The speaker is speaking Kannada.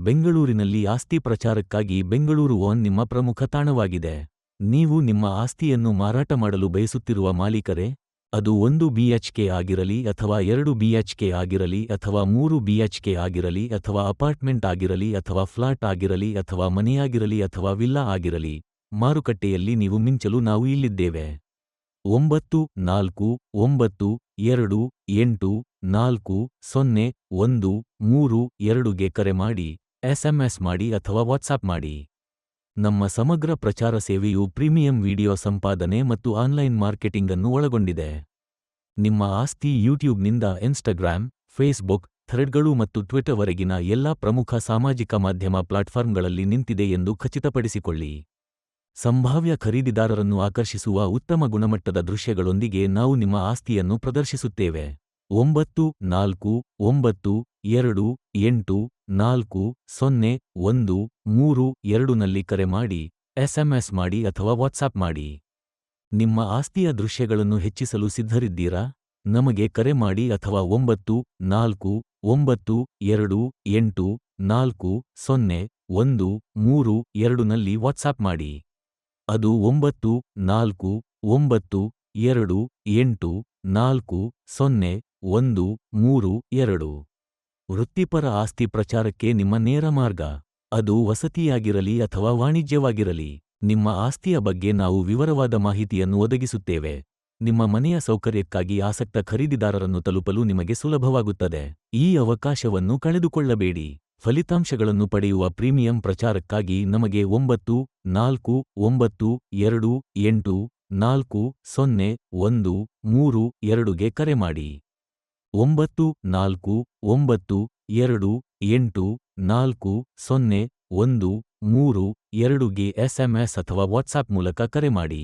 ಬೆಂಗಳೂರಿನಲ್ಲಿ ಆಸ್ತಿ ಪ್ರಚಾರಕ್ಕಾಗಿ ಬೆಂಗಳೂರು ಒನ್ ನಿಮ್ಮ ಪ್ರಮುಖ ತಾಣವಾಗಿದೆ. ನೀವು ನಿಮ್ಮ ಆಸ್ತಿಯನ್ನು ಮಾರಾಟ ಮಾಡಲು ಬಯಸುತ್ತಿರುವ ಮಾಲೀಕರೇ? ಅದು 1 BHK ಆಗಿರಲಿ ಅಥವಾ 2 BHK ಆಗಿರಲಿ ಅಥವಾ 3 BHK ಆಗಿರಲಿ ಅಥವಾ ಅಪಾರ್ಟ್ಮೆಂಟ್ ಆಗಿರಲಿ ಅಥವಾ ಫ್ಲಾಟ್ ಆಗಿರಲಿ ಅಥವಾ ಮನೆಯಾಗಿರಲಿ ಅಥವಾ ವಿಲ್ಲಾ ಆಗಿರಲಿ, ಮಾರುಕಟ್ಟೆಯಲ್ಲಿ ನೀವು ಮಿಂಚಲು ನಾವು ಇಲ್ಲಿದ್ದೇವೆ. 9498400132ಗೆ ಕರೆ ಮಾಡಿ, SMS ಮಾಡಿ ಅಥವಾ ವಾಟ್ಸಾಪ್ ಮಾಡಿ. ನಮ್ಮ ಸಮಗ್ರ ಪ್ರಚಾರ ಸೇವೆಯು ಪ್ರೀಮಿಯಂ ವಿಡಿಯೋ ಸಂಪಾದನೆ ಮತ್ತು ಆನ್ಲೈನ್ ಮಾರ್ಕೆಟಿಂಗ್ ಅನ್ನು ಒಳಗೊಂಡಿದೆ. ನಿಮ್ಮ ಆಸ್ತಿ ಯೂಟ್ಯೂಬ್ನಿಂದ ಇನ್ಸ್ಟಾಗ್ರಾಮ್, ಫೇಸ್ಬುಕ್, ಥ್ರೆಡ್ಗಳು ಮತ್ತು ಟ್ವಿಟರ್ವರೆಗಿನ ಎಲ್ಲಾ ಪ್ರಮುಖ ಸಾಮಾಜಿಕ ಮಾಧ್ಯಮ ಪ್ಲಾಟ್ಫಾರ್ಮ್ಗಳಲ್ಲಿ ನಿಂತಿದೆ ಎಂದು ಖಚಿತಪಡಿಸಿಕೊಳ್ಳಿ. ಸಂಭಾವ್ಯ ಖರೀದಿದಾರರನ್ನು ಆಕರ್ಷಿಸುವ ಉತ್ತಮ ಗುಣಮಟ್ಟದ ದೃಶ್ಯಗಳೊಂದಿಗೆ ನಾವು ನಿಮ್ಮ ಆಸ್ತಿಯನ್ನು ಪ್ರದರ್ಶಿಸುತ್ತೇವೆ. 9498400132ನಲ್ಲಿ ಕರೆ ಮಾಡಿ, SMS ಮಾಡಿ ಅಥವಾ ವಾಟ್ಸಾಪ್ ಮಾಡಿ. ನಿಮ್ಮ ಆಸ್ತಿಯ ದೃಶ್ಯಗಳನ್ನು ಹೆಚ್ಚಿಸಲು ಸಿದ್ಧರಿದ್ದೀರಾ? ನಮಗೆ ಕರೆ ಮಾಡಿ ಅಥವಾ 9498400132ನಲ್ಲಿ ವಾಟ್ಸಾಪ್ ಮಾಡಿ. ಅದು 9498400132. ವೃತ್ತಿಪರ ಆಸ್ತಿ ಪ್ರಚಾರಕ್ಕೆ ನಿಮ್ಮ ನೇರ ಮಾರ್ಗ. ಅದು ವಸತಿಯಾಗಿರಲಿ ಅಥವಾ ವಾಣಿಜ್ಯವಾಗಿರಲಿ, ನಿಮ್ಮ ಆಸ್ತಿಯ ಬಗ್ಗೆ ನಾವು ವಿವರವಾದ ಮಾಹಿತಿಯನ್ನು ಒದಗಿಸುತ್ತೇವೆ. ನಿಮ್ಮ ಮನೆಯ ಸೌಕರ್ಯಕ್ಕಾಗಿ ಆಸಕ್ತ ಖರೀದಿದಾರರನ್ನು ತಲುಪಲು ನಿಮಗೆ ಸುಲಭವಾಗುತ್ತದೆ. ಈ ಅವಕಾಶವನ್ನು ಕಳೆದುಕೊಳ್ಳಬೇಡಿ. ಫಲಿತಾಂಶಗಳನ್ನು ಪಡೆಯುವ ಪ್ರೀಮಿಯಂ ಪ್ರಚಾರಕ್ಕಾಗಿ ನಮಗೆ 9498400132ಗೆ ಕರೆ ಮಾಡಿ. 9498400132ಗೆ SMS ಅಥವಾ ವಾಟ್ಸಾಪ್ ಮೂಲಕ ಕರೆ ಮಾಡಿ.